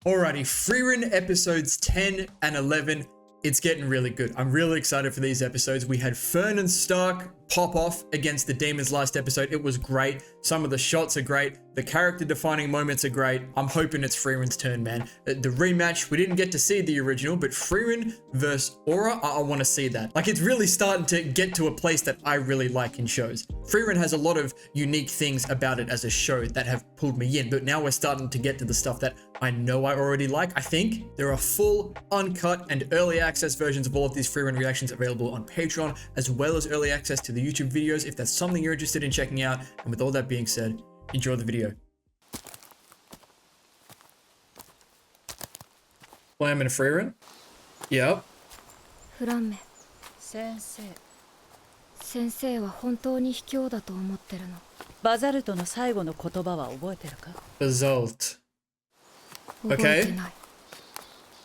Alrighty, Frieren episodes 10 and 11. It's getting really good. I'm really excited for these episodes. We had Fern and Stark pop off against the demons last episode. It was great. Some of the shots are great. The character defining moments are great. I'm hoping it's Frieren's turn, man. The rematch, we didn't get to see the original, but Frieren versus Aura, I want to see that. Like, it's really starting to get to a place that I really like in shows. Frieren has a lot of unique things about it as a show that have pulled me in, but now we're starting to get to the stuff that I know I already like. I think there are full, uncut, and early access versions of all of these Frieren reactions available on Patreon, as well as early access to the YouTube videos if that's something you're interested in checking out. And with all that being said, enjoy the video. Flam and Frieren? Yep. フランメ先生は本当に卑怯だと思ってるの。バザルトの最後の言葉は覚えてるか？ Basalt. 覚えてない。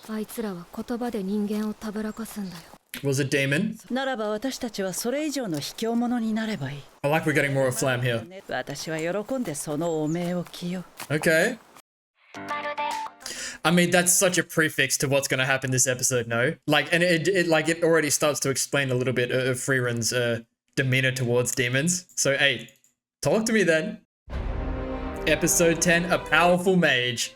あいつらは言葉で人間をたぶらかすんだよ。Was a demon? ならば私たちはそれ以上の卑怯者になればいい。I like we're getting more of Flam here. 私は喜んでその汚名を着よう。Okay. I mean, that's such a prefix to what's going to happen this episode, no? Like, and it already starts to explain a little bit of Frieren's demeanor towards demons. So, hey, talk to me then. Episode 10, a powerful mage.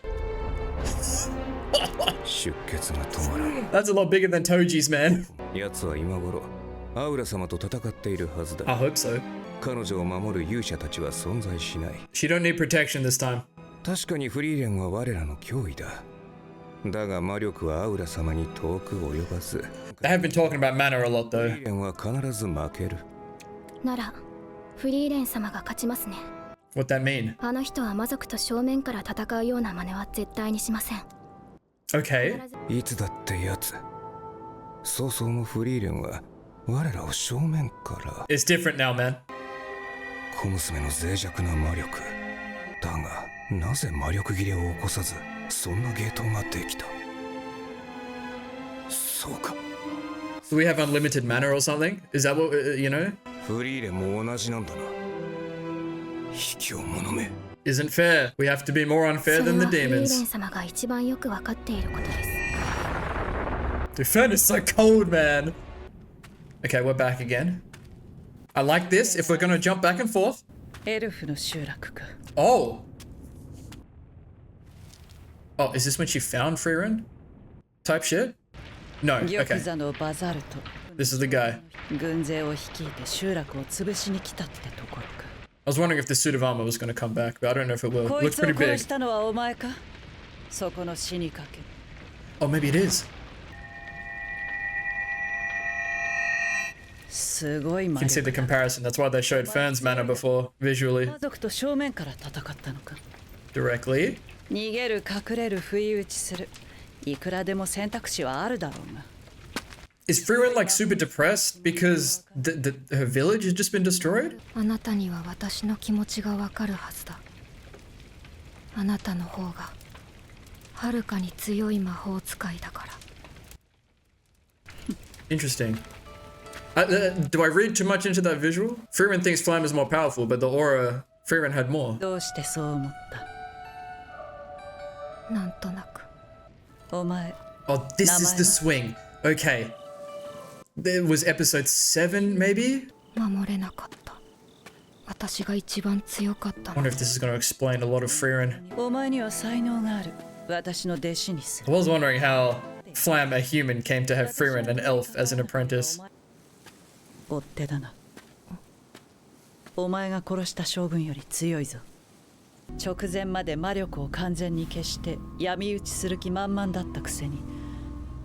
That's a lot bigger than Toji's, man. I hope so. She don't need protection this time. They have been talking about mana a lot though. なら、フリーレン様が勝ちますね。What that mean? あの人は魔族と正面から戦うような真似は絶対にしません。Okay. いつだってやつ。早々のフリーレンは我らを正面から。It's different now, man. 小娘の脆弱な魔力。だが、なぜ魔力切れを起こさず、そんな芸当ができた。そうか。Do we have unlimited mana or something? Is that what, you know? フリーレンも同じなんだな。卑怯者め。Isn't fair. We have to be more unfair than the フリーレン demons. 様が一番よくわかっていることです。 The Fern is so cold, man. Okay, we're back again. I like this. If we're gonna jump back and forth. エルフの集落か。Oh. Oh, is this when she found Frieren? Type shit? No, 玉 okay. 座のバザルト。 This is the guy. 軍勢を率いて集落を潰しに来たってところか。I was wondering if the suit of armor was going to come back, but I don't know if it will. こ It い looks つを pretty 殺 big. したのはお前か？そこの死にかけ。 Oh, maybe it is. すごい魔 You can see 力 the comparison. That's why they showed Fern's mana before, visually. 魔族と正面から戦ったのか。 Directly. 逃げる隠れる不意打ちする。いくらでも選択肢はあるだろうが。 Is Frieren like super depressed because her village has just been destroyed? あなたには私の気持ちがわかるはずだ。あなたの方がはるかに強い魔法使いだから。Interesting. Do I read too much into that visual? Frieren thinks Flam is more powerful, but the aura Frieren had more. どうしてそう思った？なんとなく。お前。 Oh, this is the swing. Okay. There was episode 7, maybe? 守れなかった。私が一番強かったの。 I wonder if this is going to explain a lot of Frieren. お前には才能がある。私の弟子にす I る。 was wondering how Flam, a human, came to have Frieren, an elf, as an apprentice. 追っ手だな。お前が殺した将軍より強いぞ。直前まで魔力を完全に消して闇討ちする気満々だったくせに、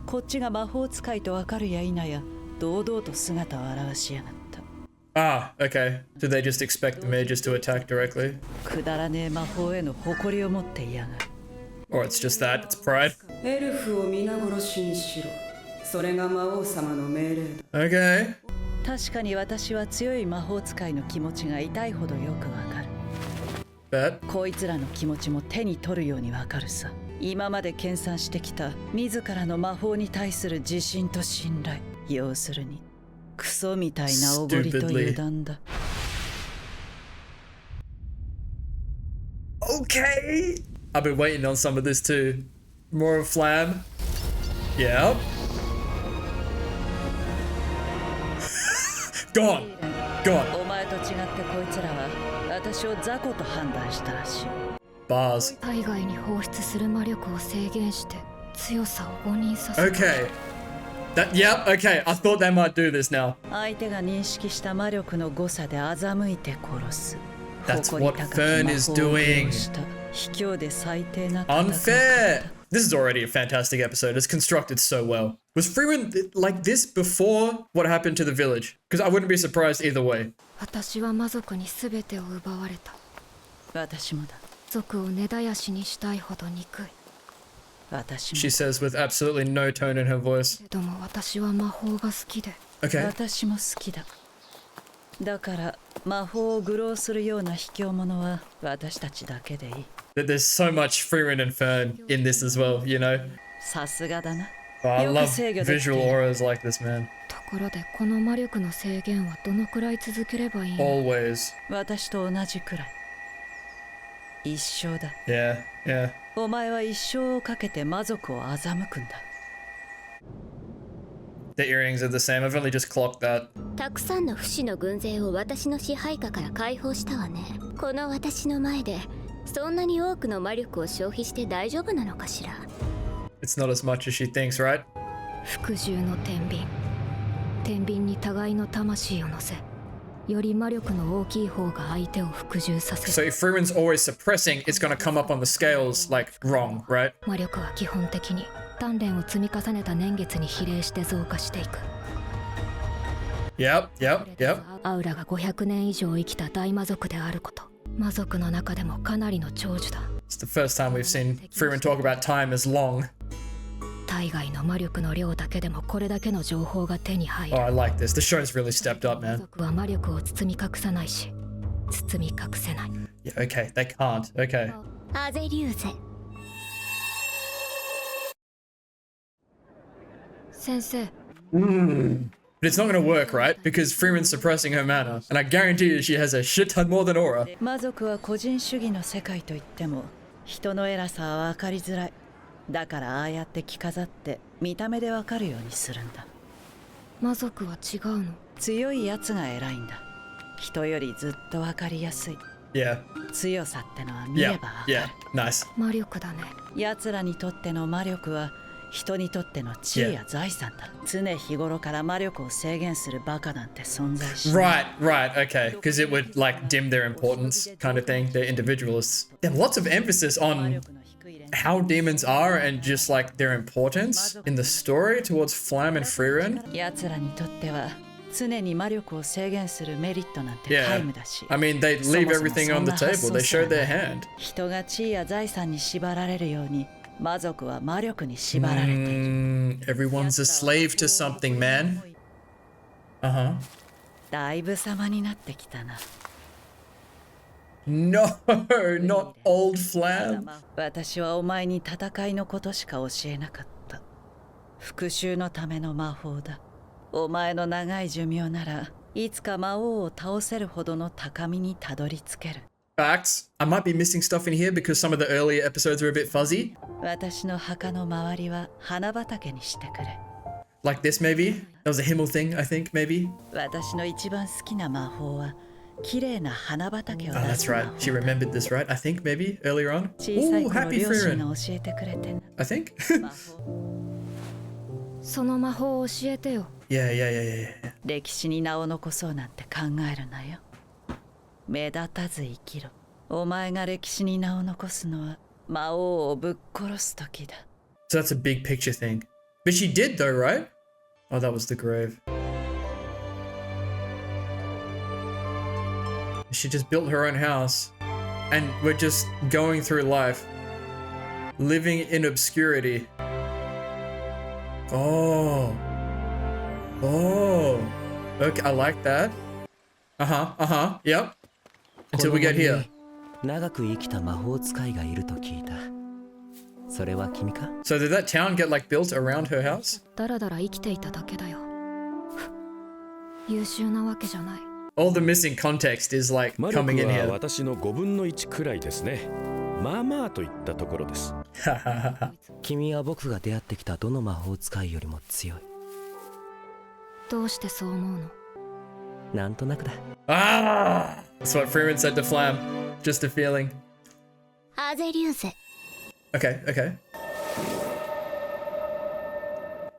こっちが魔法使いとわかるや否や堂々と姿を現しやがった。 Ah, okay. Did they just expect the mages to attack directly? くだらねえ魔法への誇りを持っていやがる。 Or it's just that, it's pride? エルフを皆殺しにしろ。それが魔王様の命令だ。 Okay. 確かに私は強い魔法使いの気持ちが痛いほどよくわかる。 Bet. こいつらの気持ちも手に取るようにわかるさ。今まで研鑽してきた自らの魔法に対する自信と信頼。要するにクソみたいなおごりと油断だ。 Okay. I've been waiting on some of this too. More of Flam. Yep. Gone. Gone. お前と違ってこいつらは私を雑魚と判断したらしい。 Bars. 体外に放出する魔力を制限して強さを誤認させる。 Okay. Yep, okay. I thought they might do this now. 相手が認識した魔力の誤差で欺いて殺す。 That's 誇り what 高き Fern 魔 is 法を利 doing. 用した卑怯で最低な戦い方。 Unfair. This is already a fantastic episode. It's constructed so well. Was Frieren like this before what happened to the village? Because I wouldn't be surprised either way. 私は魔族に全てを奪われた。私もだ。族を根絶やしにしたいほど憎い。私も。 She says with absolutely no tone in her voice. けども私は魔法が好きで。 Okay. 私も好きだ。だから魔法を愚弄するような卑怯者は私たちだけでいい。 That there's so much Frieren and Fern in this as well, you know? さすがだな。 Oh, I よく love 制御できてい visual る。 auras like this, man. ところでこの魔力の制限はどのくらい続ければいいの？ Always. 私と同じくらい。一生だ。 Yeah, yeah. お前は一生をかけて魔族を欺くんだ。 The earrings are the same. I've only just clocked that. たくさんの不死の軍勢を私の支配下から解放したわね。この私の前でそんなに多くの魔力を消費して大丈夫なのかしら。 It's not as much as she thinks, right? 服従の天秤。天秤に互いの魂を乗せ、より魔力の大きい方が相手を服従させ So る。 if Frieren's always suppressing, it's gonna come up on the scales like wrong, right? 魔力は基本的に鍛錬を積み重ねた年月に比例して増加していく。 Yep, yep, yep. アウラが500年以上生きた大魔族であること。魔族の中でもかなりの長寿だ。 It's the first time we've seen Frieren talk about time as long. 体外の魔力の量だけでもこれだけの情報が手に入 Oh, る。 I like this. The show's really stepped up, 魔 man. 族は魔力を包み隠さないし、包み隠せない。 Yeah, okay, they can't. Okay. アゼリューゼ。先生、 But it's not gonna work, right? Because Frieren's suppressing her mana. And I guarantee you she has a shit ton more than Aura. 魔族は個人主義の世界といっても人の偉さは分かりづらい。だからああやって着飾って見た目で分かるようにするんだ。魔族は違うの？強いやつが偉いんだ。人よりずっと分かりやすい。 Yeah. 強さってのは見れ Yeah. ば分か Yeah. る。 Nice. 魔力だね。奴らにとっての魔力は人にとっての地位や財産だ。常日頃から魔力を制限するバカなんて存在しない。 Right, right, okay. Because it would like dim their importance, kind of thing. They're individualists. There's lots of emphasis on how demons are and just like their importance in the story towards Flam and Frieren. 奴らにとっては常に魔力を制限するメリットなんて皆 Yeah. 無だし。 I mean, they leave everything on the table. They show their hand. 人が地位や財産に縛られるように魔族は魔力に縛られている。 Everyone's a slave to something, man. Uh-huh. だいぶ様になってきたな。 No, not old Flam. 私はお前に戦いのことしか教えなかった。復讐のための魔法だ。お前の長い寿命ならいつか魔王を倒せるほどの高みにたどり着ける。 Facts. I might be missing stuff in here because some of the earlier episodes are a bit fuzzy. 私の墓の周りは花畑にしてくれ。 Like this, maybe. That was a Himmel thing, I think, maybe. 私の一番好きな魔法は綺麗な花畑を Oh, 出 that's す魔 right. 法。 She remembered this, right? I think, maybe, earlier on. 小さい Ooh, 頃 happy 両親 Frieren. が教えてくれてな。 I think. 魔法その魔法を教えてよ。 Yeah, yeah, yeah, yeah, yeah. 歴史に名を残そうなんて考えるなよ。目立たず生きろ。お前が歴史に名を残すのは魔王をぶっ殺す時だ。 So that's a big picture thing. But she did, though, right? Oh, that was the grave. She just built her own house. And we're just going through life. Living in obscurity. Oh. Oh. Okay, I like that. Yep. Until we get here. 長く生きた魔法使いがいると聞いた。それは君か？ So did that town get like built around her house? だらだら生きていただけだよ。優秀なわけじゃない。All the missing context is like 魔 coming 力 in は here. 私の5分の1くらいですね。まあまあといったところです。君は僕が出会ってきたどの魔法使いよりも強い。どうしてそう思うの？なんとなくだ。Ah! That's what Frieren said to Flam. Just a feeling. アゼリューゼ。 Okay, okay.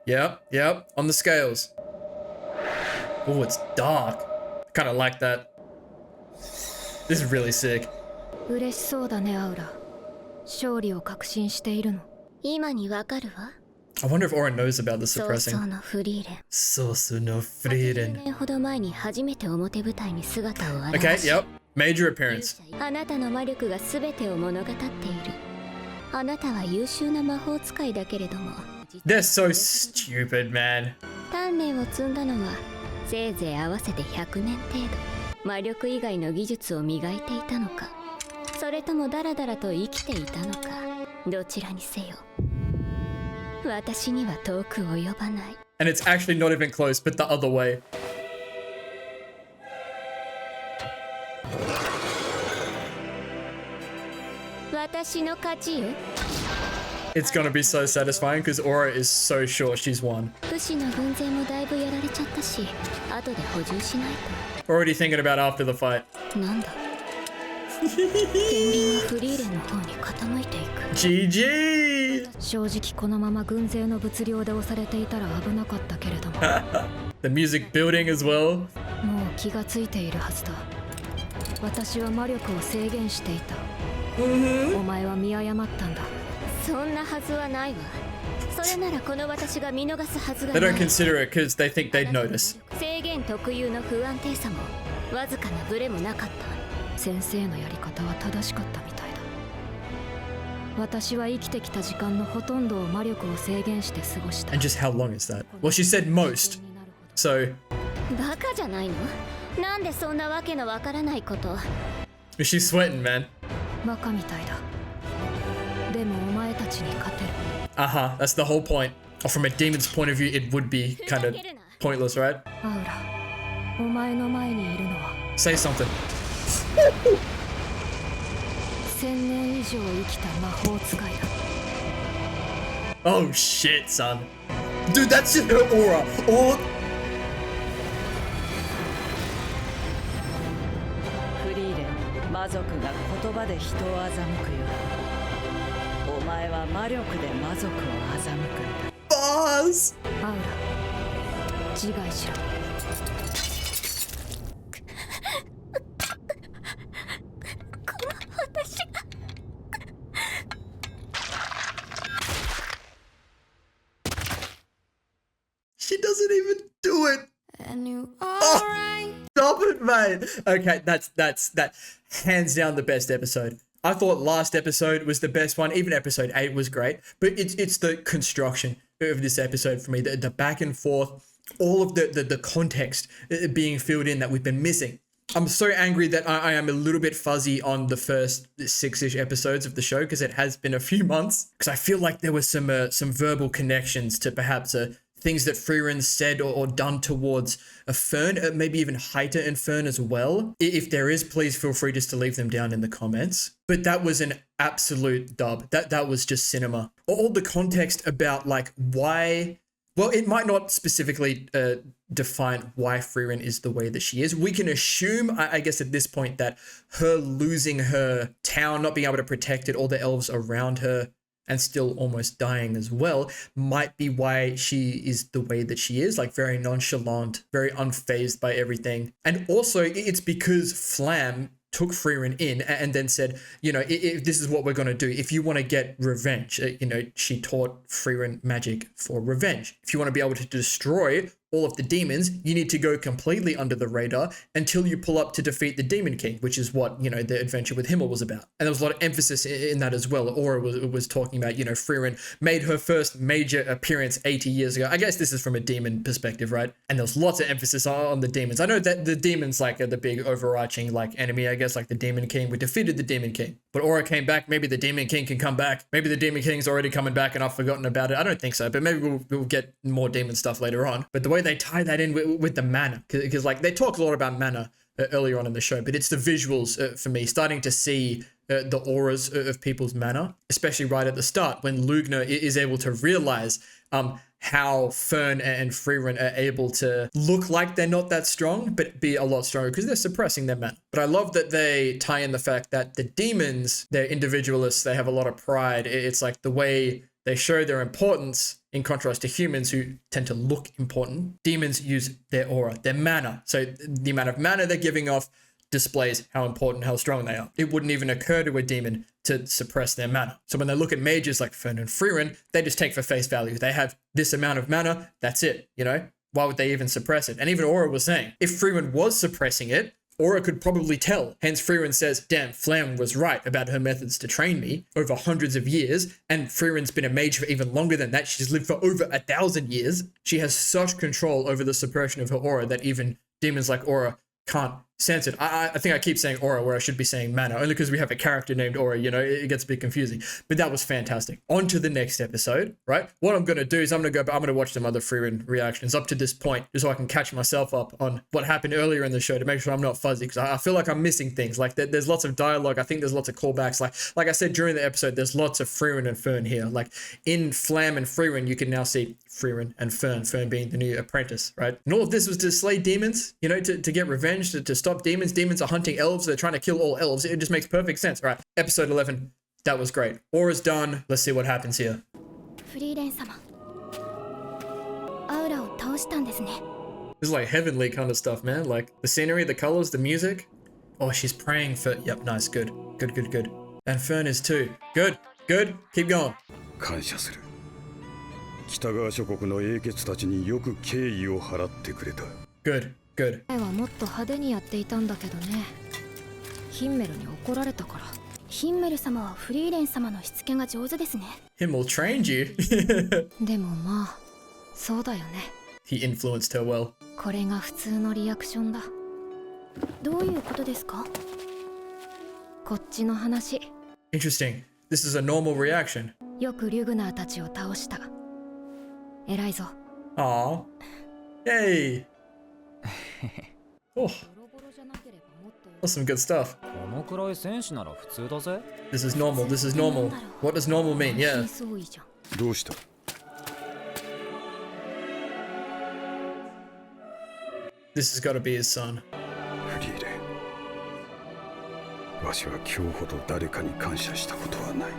Yep, yep, on the scales. Oh, it's dark. Kind of like that. This is really sick. 嬉しそうだね、アウラ。勝利を確信しているの。今にわかるわ。 I wonder if Aura knows about the 早 suppressing. 々のフリーレン。ソースのフリーレン。10年ほど前に初めて表舞台に姿を現 Okay, し、 yep. Major appearance. あなたの魔力が全てを物語っている。あなたは優秀な魔法使いだけれども、 They're so stupid, man. 鍛錬を積んだのはせいぜい合わせて100年程度。魔力以外の技術を磨いていたのか、それともダラダラと生きていたのか、どちらにせよ私には遠く及ばない。 And it's actually not even close, but the other way. It's gonna be so satisfying because Aura is so sure she's won. 不死の軍勢もだいぶやられちゃったし、後で補充しない Already thinking about after the fight. と。なんだ天秤がフリーレンの方に傾いていく。 GG! 正直このまま軍勢の物量で押されていたら危なかったけれども。The music building as well. もう気がついているはずだ。私は魔力を制限していた。お前は見誤ったんだ。そんなはずはないわ。それならこの私が見逃すはずが They ない。 don't consider it because they think they'd notice. 制限特有の不安定さもわずかなブレもなかった。先生のやり方は正しかったみたいだ。私は生きてきた時間のほとんどを魔力を制限して過ごした。 And just how long is that? Well, she said most. So, バカじゃないの？なんでそんなわけのわからないこと。 she's sweating, man. バカみたいだ。でもお前たちに勝てる。 Uh-huh, that's the whole point. Or from a demon's point of view, it would be kind of pointless, right? アウラ、お前の前にいるのは Say something. 1000年以上生きた魔法使いだ。 Oh shit, son. Dude, that's just her aura. All フリーレン、魔族が言葉で人を欺くよ。お前は魔力で魔族を欺くんだ。 bars. アウラ、自害しろ。 She doesn't even do it. Oh, stop it, mate. Okay, that hands down the best episode. I thought last episode was the best one. Even episode 8 was great, but it's the construction of this episode for me. The back and forth, all of the context being filled in that we've been missing. I'm so angry that I am a little bit fuzzy on the first 6-ish episodes of the show because it has been a few months. Because I feel like there was some verbal connections to perhaps things that Frieren said or done towards a Fern, maybe even Haita and Fern as well. If there is, please feel free just to leave them down in the comments. But that was an absolute dub. That was just cinema. All the context about like why. Well, it might not specifically define why Frieren is the way that she is. We can assume, I guess at this point, that her losing her town, not being able to protect it, all the elves around her, and still almost dying as well, might be why she is the way that she is, like very nonchalant, very unfazed by everything. And also, it's because Flam took Frieren in and then said, you know, if this is what we're going to do. If you want to get revenge, you know, she taught Frieren magic for revenge. If you want to be able to destroy all of the demons, you need to go completely under the radar until you pull up to defeat the Demon King, which is what, you know, the adventure with Himmel was about. And there was a lot of emphasis in that as well. Aura was talking about, you know, Frieren made her first major appearance 80 years ago. I guess this is from a demon perspective, right? And there was lots of emphasis on the demons. I know that the demons like are the big overarching like enemy, I guess, like the Demon King. We defeated the Demon King, but Aura came back. Maybe the Demon King can come back. Maybe the Demon King's already coming back and I've forgotten about it. I don't think so, but maybe we'll get more demon stuff later on. But the way they tie that in with the mana, because like they talk a lot about mana earlier on in the show, but it's the visuals for me starting to see the auras of people's mana, especially right at the start when Lugner is able to realize how Fern and Frieren are able to look like they're not that strong, but be a lot stronger because they're suppressing their mana. But I love that they tie in the fact that the demons, they're individualists, they have a lot of pride. It's like the way they show their importance in contrast to humans who tend to look important. Demons use their aura, their mana. So the amount of mana they're giving off displays how important, how strong they are. It wouldn't even occur to a demon to suppress their mana. So when they look at mages like Fern and Frieren, they just take for face value. They have this amount of mana, that's it, you know? Why would they even suppress it? And even Aura was saying, if Frieren was suppressing it, Aura could probably tell. Hence Frieren says, damn, Flam was right about her methods to train me over hundreds of years. And Frieren's been a mage for even longer than that. She's lived for over 1,000 years. She has such control over the suppression of her aura that even demons like Aura can't sense it. I think I keep saying aura where I should be saying mana, only because we have a character named Aura, you know, it gets a bit confusing. But that was fantastic. On to the next episode, right? What I'm going to do is I'm going to watch some other Frieren reactions up to this point, just so I can catch myself up on what happened earlier in the show to make sure I'm not fuzzy, because I feel like I'm missing things. Like there's lots of dialogue. I think there's lots of callbacks. Like I said during the episode, there's lots of Frieren and Fern here. Like in Flam and Frieren, you can now see Frieren and Fern being the new apprentice, right? And all of this was to slay demons, you know, to get revenge, to stop demons. Demons are hunting elves. They're trying to kill all elves. It just makes perfect sense. All right, episode 11. That was great. Aura's done. Let's see what happens here. This is like heavenly kind of stuff, man. Like the scenery, the colors, the music. Oh, she's praying for... Yep, nice. Good. Good. And Fern is too. Good. Keep going. 感謝する。北側諸国の英傑たちによく敬意を払ってくれた。Good. 前はもっと派手にやっていたんだけどね。ヒンメルに怒られたから。ヒンメル様はフリーレン様のしつけが上手ですね。Himmel trained you. でもまあ、そうだよね。He influenced her well. これが普通のリアクションだ。どういうことですか？こっちの話。Interesting. This is a normal reaction. よくリュグナーたちを倒した。偉いぞ。Aw. Yay. Oh. That's some good stuff. This is normal. What does normal mean? Yeah. どうした? This has got to be his son. フリーレン。わしは今日ほど誰かに感謝したことはない。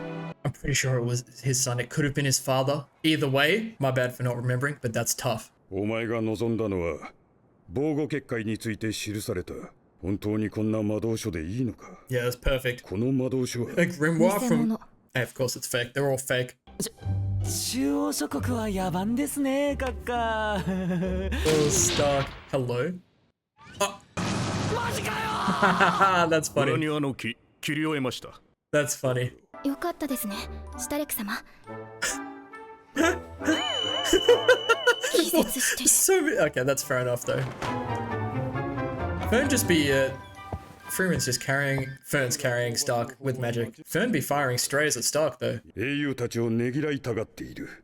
I'm pretty sure it was his son. It could have been his father. Either way, my bad for not remembering, but that's tough. お前が望んだのは防護結界について記された。本当にこんな魔導書でいいのか? Yeah, that's perfect. この魔導書は A grimoire from... Hey, of course it's fake. They're all fake. 中央諸国は野蛮ですね、閣下。Oh, Stark. Hello? Oh. マジかよ! That's funny. 裏庭の木、切り終えました。That's funny. よかったですね、シュタレク様。So okay, that's fair enough though. Fern just be Frieren's carrying Stark with magic. Fern be firing strays at Stark though. 英雄たちをねぎらいたがっている。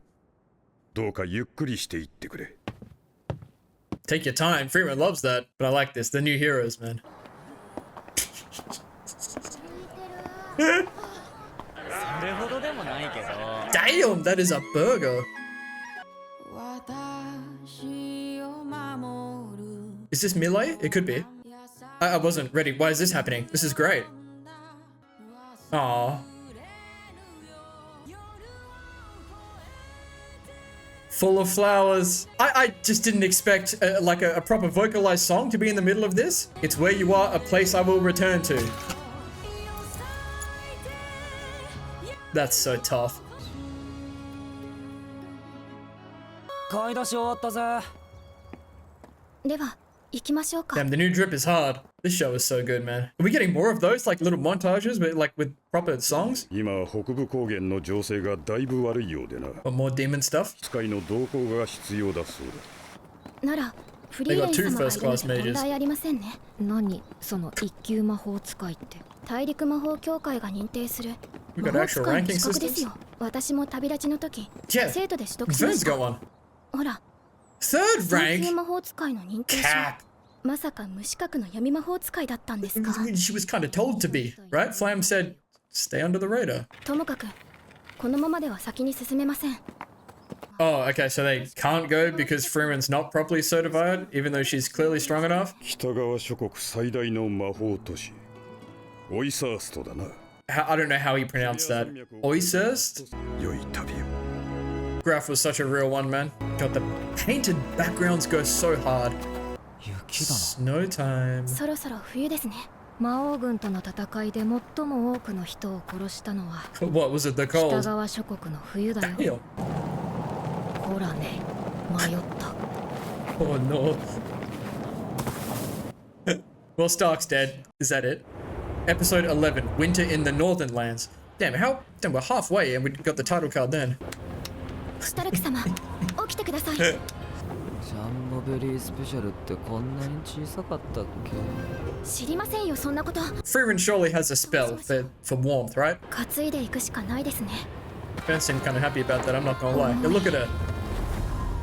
どうかゆっくりしていってくれ。Take your time. Frieren loves that, but I like this. The new heroes, man. Damn, that is a burger. Is this melee? It could be. I wasn't ready. Why is this happening? This is great. Aww. Full of flowers. I just didn't expect like a proper vocalized song to be in the middle of this. It's where you are, a place I will return to. That's so tough. Damn, the new drip is hard. This show is so good, man. Are we getting more of those, like little montages, but like with proper songs? 今北部高原の情勢がだいぶ悪いようでな。Or more demon stuff? 使いの同行が必要だそうだ。なら、フリーレン様がいるの問題ありませんね。何その一級魔法使いって。大陸魔法協会が認定する魔法使いの資格ですよ。私も旅立ちの時、生徒で取得しました。ほら。Third rank? 魔法使いの認定書。まさか無資格の闇魔法使いだったんですか? She was kind of told to be, right? Flam said stay under the radar. ともかくこのままでは先に進めません。 Oh, okay, so they can't go because Frieren's not properly certified, even though she's clearly strong enough? 北側諸国最大の魔法都市オイサーストだな。 I don't know how he pronounced that. Oisurst? 良い旅を。 Graph was such a real one, man. God, the painted backgrounds go so hard. 雪だな。 Snow time. そろそろ冬ですね。魔王軍との戦いで最も多くの人を殺したのは What was it, the 北 cold? 側諸国の冬だよ。 Damn. ほらね、迷った。 Oh no. Well, Stark's dead. Is that it? Episode 11, Winter in the Northern Lands. Damn, damn, we're halfway and we got the title card then. スタルク様、起きてください。ジャンボベリースペシャルってこんなに小さかったっけ？知りませんよ、そんなこと。 Frieren surely has a spell for warmth, right? 担いでいくしかないですね。 Ben seemed kind of happy about that, I'm not gonna lie. Hey, look at her.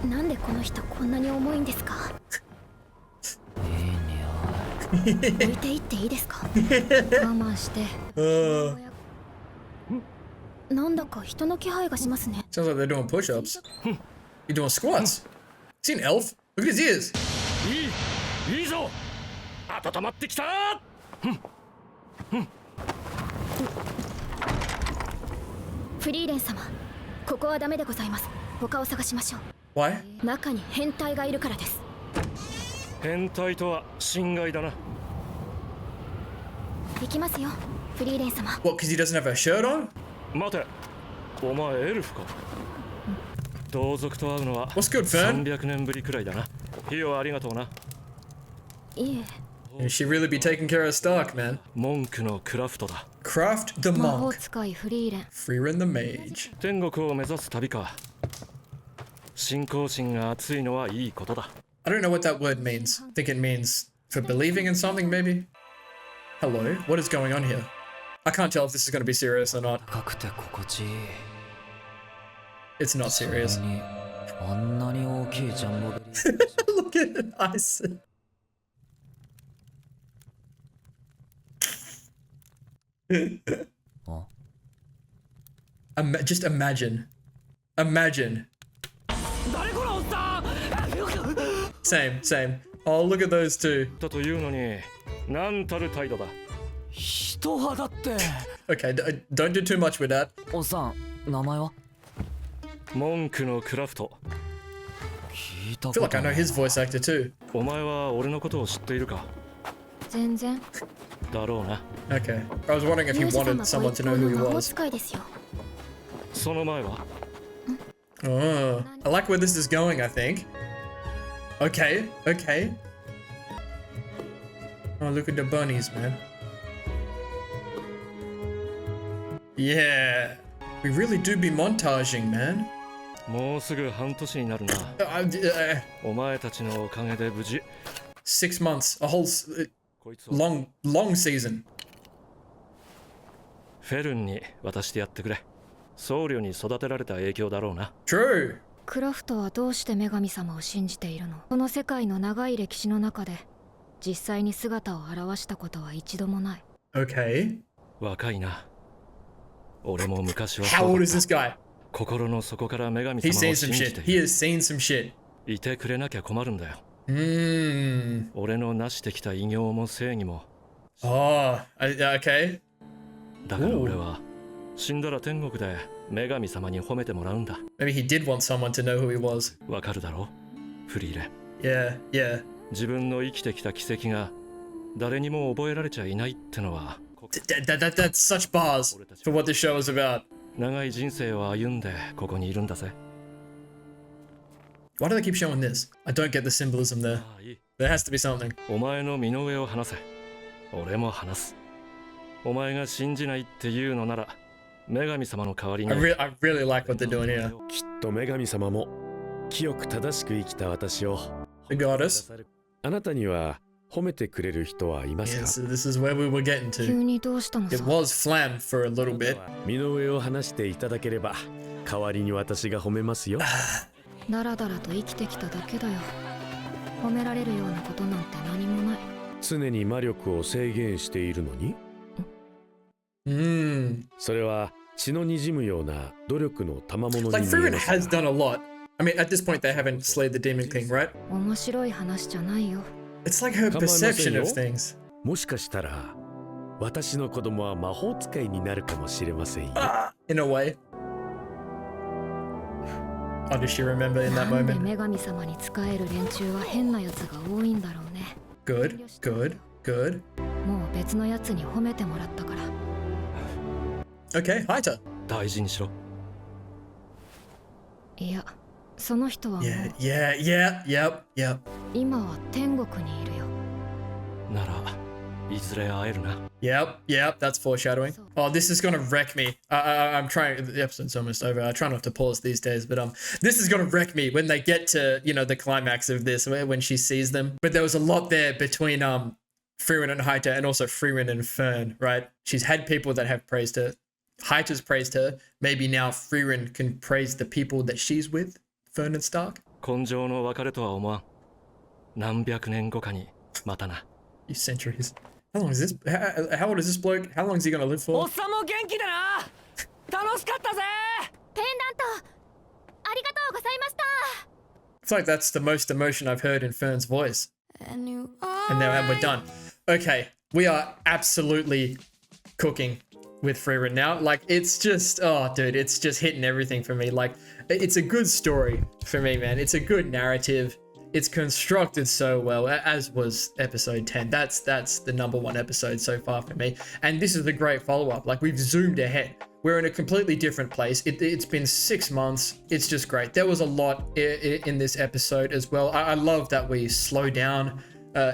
なんでこの人こんなに重いんですか？いい匂い。置いていっていいですか？我慢して。なんだか人の気配がしますね。 Sounds like they're doing push-ups. You're doing squats. See an elf? Look at his ears. いいぞ。温まってきた。フリーレン様、ここはダメでございます。他を探しましょう。 Why? 中に変態がいるからです。変態とは侵害だな。行きますよ、フリーレン様。 What, because he doesn't have a shirt on? 待て、お前エルフか。同族と会うのは What's good, Fern? 300年ぶりくらいだな。費用ありがとうな。いえ、 She really be taking care of Stark, man. 文句のクラフトだ。 Craft the 魔法 monk. 使いフリーレン。 Frieren the mage. 天国を目指す旅か。信仰心が熱いのはいいことだ。I don't know what that word means. I think it means for believing in something, maybe? Hello? What is going on here? I can't tell if this is going to be serious or not. 高くて心地いい。 It's not そ serious. れにあんなに大きいジャンボベリースペシャル。 Look at it, ice. Just imagine. Imagine. Same. Oh, look at those two. だというのに、なんたる態度だ。人肌って。 Okay, don't do too much with that. おっさん、名前は？文句のクラフト。聞いた I こ feel と like I know ない。 his voice actor too. お前は俺のことを知っているか。全然。だろうな。Okay. I was wondering if he ユージ wanted 様 someone to ご know 一 who 行 he の魔法 was. 使いですよ。その前は Oh, I like where this is going, I think. Okay. Oh, look at the bunnies, man. Yeah. We really do be montaging, man. もうすぐ半年になるな。お前たちのおかげで無事。 6 months. A whole こいつを long season. フェルンに渡してやってくれ。僧侶に育てられた影響だろうな。True. クラフトはどうして女神様を信じているの？この世界の長い歴史の中で実際に姿を現したことは一度もない。 Okay. 若いな。俺も昔は How そう old だ is っ this た。 guy? 心の底から女神 He's 様 seen を some 信じ shit. て He has seen some shit. いてくれなきゃ困るんだよ。Mmm. 俺の成してきた偉業も正義も。 Oh, okay. だから俺は死んだら天国で女神様に褒めてもらうんだ。 Maybe he did want someone to know who he was. わかるだろう、フリーレン。 Yeah. 自分の生きてきた奇跡が誰にも覚えられちゃいないってのは That's such bars for what this show is about. 長い人生を歩んでここにいるんだぜ。 Why do they keep showing this? I don't get the symbolism there. ああいい。 There has to be something. お前の身の上を話せ。俺も話す。お前が信じないっていうのなら女神様の代わりに I really like what they're doing here. きっと女神様も清く正しく生きた私を The goddess. あなたには褒めてくれる人はいますか？ Yes, this is where we were getting 急 to. にどうしたの It さ？ was Flam for a little bit. 身の上を話していただければ代わりに私が褒めますよ。だらだらと生きてきただけだよ。褒められるようなことなんて何もない。常に魔力を制限しているのにそれは血の滲むような努力の賜物に見 Like え Frieren ます has done a lot. I mean, at this point, they haven't slayed the Demon King, right? 面白い話じゃないよ。 It's like her 構いません perception よ of things. もしかしたら私の子供は魔法使いになるかもしれませんよ In a way. Oh, does she remember in that なんで moment? 女神様に仕える連中は変なやつが多いんだろうね。 Good, good, good. もう別のやつに褒めてもらったから。 Okay, Haita. 大事にしろ。いや、その人はもう Yep. 今は天国にいるよ。ならいずれ会えるな。Yep, that's foreshadowing. Oh, this is gonna wreck me. I'm trying, the episode's almost over. I try not to pause these days, but this is gonna wreck me when they get to, you know, the climax of this, when she sees them. But there was a lot there between Frieren and Haita, and also Frieren and Fern, right? She's had people that have praised her. Haita's praised her. Maybe now Frieren can praise the people that she's with, Fern and Stark. 根性の別れとは思わん。何百年後かにまたな。You centuries. How long is this? How old is this bloke? How long is he gonna live for? おっさんも元気だな。楽しかったぜ。ペンダントありがとうございました。 I feel like that's the most emotion I've heard in Fern's voice. And now we're done. Okay, we are absolutely cooking with Frieren now. Like, it's just, oh, dude, it's just hitting everything for me. Like, it's a good story for me, man. It's a good narrative. It's constructed so well, as was episode 10. That's the #1 episode so far for me. And this is a great follow-up. Like, we've zoomed ahead. We're in a completely different place. It's been 6 months. It's just great. There was a lot in this episode as well. I love that we slow down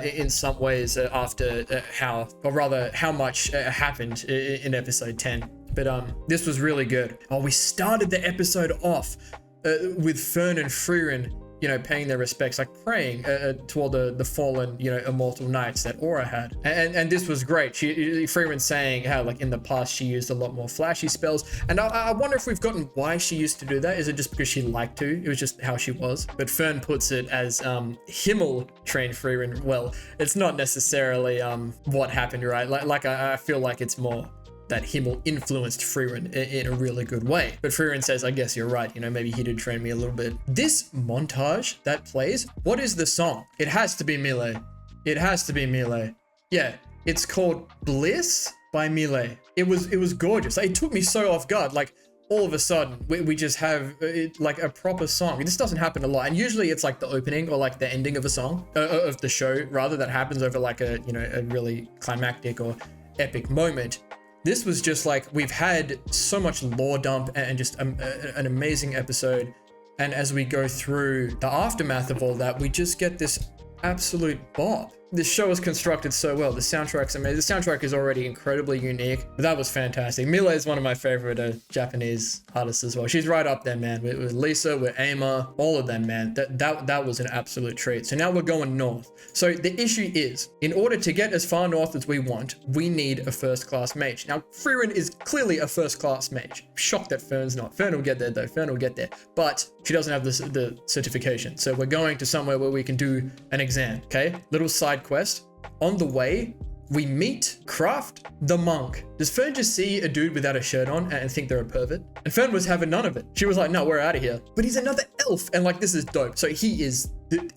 in some ways after how much happened in episode 10. But this was really good. Oh, we started the episode off with Fern and Frieren, you know, paying their respects, like praying toward the fallen, you know, immortal knights that Aura had. And this was great. Frieren saying how, like, in the past she used a lot more flashy spells. And I wonder if we've gotten why she used to do that. Is it just because she liked to? It was just how she was. But Fern puts it as Himmel trained Frieren. Well, it's not necessarily what happened, right? Like I feel like it's more that Himmel influenced Frieren in a really good way. But Frieren says, I guess you're right, you know, maybe he did train me a little bit. This montage that plays, what is the song? It has to be Melee. It has to be Melee. Yeah, it's called Bliss by Melee. It was gorgeous. It took me so off guard. Like, all of a sudden, we just have like a proper song. This doesn't happen a lot. And usually it's like the opening or like the ending of a song, of the show, rather, that happens over like a, you know, a really climactic or epic moment. This was just like, we've had so much lore dump and just an amazing episode. And as we go through the aftermath of all that, we just get this absolute bop. This show is constructed so well. The soundtrack's amazing. The soundtrack is already incredibly unique, but that was fantastic. Mila is one of my favorite Japanese artists as well. She's right up there, man. With Lisa, with Ama, all of them, man. That was an absolute treat. So now we're going north. So the issue is, in order to get as far north as we want, we need a first-class mage. Now, Frieren is clearly a first-class mage. I'm shocked that Fern's not. Fern will get there, though. Fern will get there. But she doesn't have the certification. So we're going to somewhere where we can do an exam, okay? Little side quest. On the way, we meet Kraft the monk. Does Fern just see a dude without a shirt on and think they're a pervert? And Fern was having none of it. She was like, no, we're out of here. But he's another elf. And like, this is dope. So he is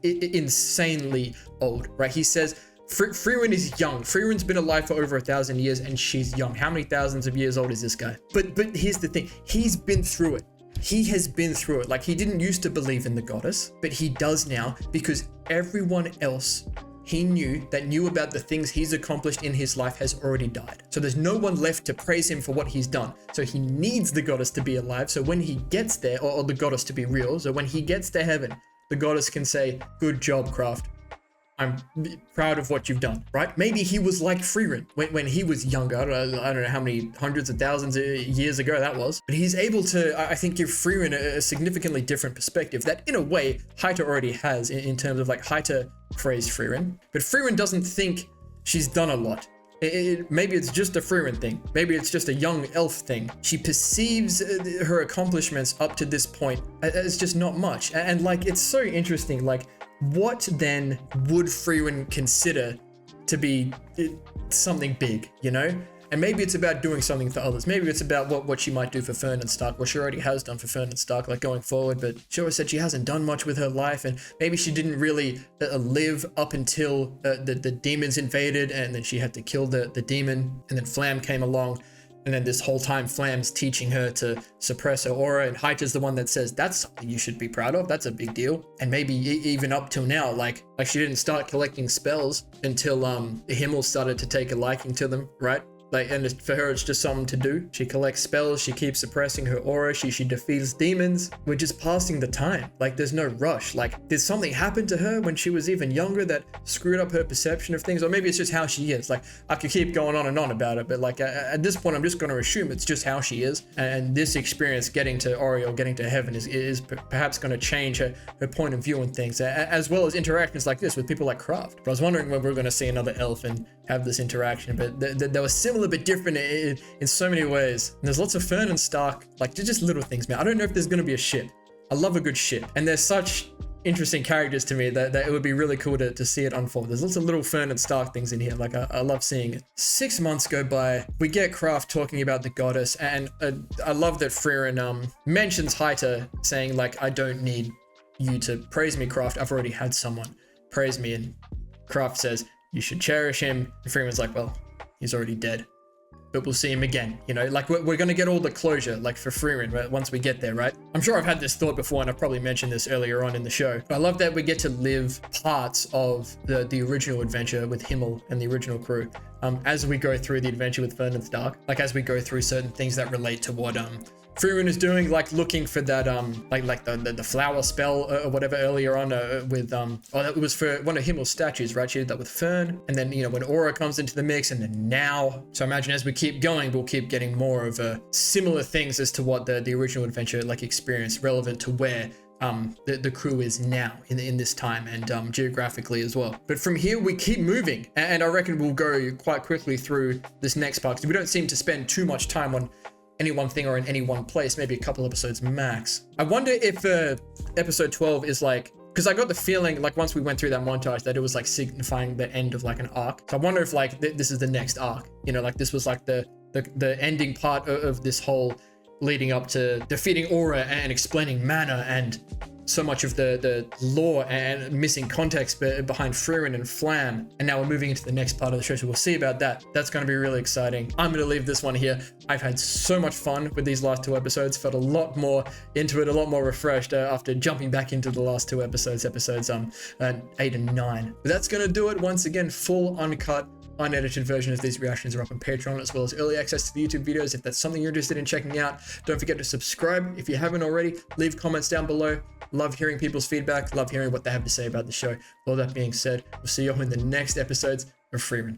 insanely old, right? He says, Frieren is young. Frieren's been alive for over 1,000 years and she's young. How many thousands of years old is this guy? But here's the thing. He's been through it. He has been through it. Like, he didn't used to believe in the goddess, but he does now, because everyone else he knew about the things he's accomplished in his life has already died. So there's no one left to praise him for what he's done. So he needs the goddess to be alive. So when he gets there, or the goddess to be real, so when he gets to heaven, the goddess can say, good job, Kraft. I'm proud of what you've done, right? Maybe he was like Frieren when he was younger. I don't know how many hundreds of thousands of years ago that was. But he's able to, I think, give Frieren a significantly different perspective that, in a way, Haita already has in terms of, like, Haita praised Frieren. But Frieren doesn't think she's done a lot. Maybe it's just a Frieren thing. Maybe it's just a young elf thing. She perceives her accomplishments up to this point as just not much. And like, it's so interesting. Like, what then would Frieren consider to be something big, you know? And maybe it's about doing something for others. Maybe it's about what she might do for Fern and Stark, what she already has done for Fern and Stark, like going forward. But she always said she hasn't done much with her life, and maybe she didn't really live up until the demons invaded, and then she had to kill the demon, and then Flam came along. And then this whole time Flam's teaching her to suppress her aura, and Haita's the one that says that's something you should be proud of, that's a big deal. And maybe even up till now, like she didn't start collecting spells until Himmel started to take a liking to them, right? Like, and for her, it's just something to do. She collects spells, she keeps suppressing her aura, she defeats demons. We're just passing the time. Like, there's no rush. Like, did something happen to her when she was even younger that screwed up her perception of things? Or maybe it's just how she is. Like, I could keep going on and on about it, but like, at this point, I'm just going to assume it's just how she is. And this experience getting to Oriel, getting to heaven is perhaps going to change her point of view on things, as well as interactions like this with people like Kraft. But I was wondering when we were going to see another elf and have this interaction, but they were similar but different in so many ways. And there's lots of Fern and Stark, like just little things, man. I don't know if there's going to be a ship. I love a good ship, and there's such interesting characters to me that it would be really cool to see it unfold. There's lots of little Fern and Stark things in here. Like I love seeing it. 6 months go by. We get Kraft talking about the goddess, and I love that Frieren mentions Haita, saying like, I don't need you to praise me, Kraft. I've already had someone praise me. And Kraft says, you should cherish him. And Frieren's like, well, he's already dead, but we'll see him again. You know, like we're going to get all the closure, like for Frieren, right? Once we get there, right? I'm sure I've had this thought before, and I've probably mentioned this earlier on in the show. But I love that we get to live parts of the original adventure with Himmel and the original crew as we go through the adventure with Fern and Stark. Like as we go through certain things that relate to what Frieren is doing, like looking for that like the flower spell or whatever earlier on with it was for one of Himmel's statues, right? She did that with Fern, and then, you know, when Aura comes into the mix, and then now. So I imagine as we keep going, we'll keep getting more of similar things as to what the original adventure like experienced, relevant to where the crew is now in this time, and geographically as well. But from here we keep moving, and I reckon we'll go quite quickly through this next part, because we don't seem to spend too much time on any one thing or in any one place, maybe a couple episodes max. I wonder if episode 12 is like, because I got the feeling like once we went through that montage that it was like signifying the end of like an arc. So I wonder if like this is the next arc, you know, like this was like the ending part of this whole leading up to defeating Aura and explaining mana and so much of the lore and missing context behind Frieren and Flam. And now we're moving into the next part of the show, so we'll see about that. That's going to be really exciting. I'm going to leave this one here. I've had so much fun with these last 2 episodes, felt a lot more into it, a lot more refreshed after jumping back into the last 2 episodes 8 and 9. But that's going to do it. Once again, full uncut, unedited version of these reactions are up on Patreon, as well as early access to the YouTube videos. If that's something you're interested in checking out, don't forget to subscribe if you haven't already. Leave comments down below. Love hearing people's feedback. Love hearing what they have to say about the show. All that being said, we'll see you all in the next episodes of Frieren.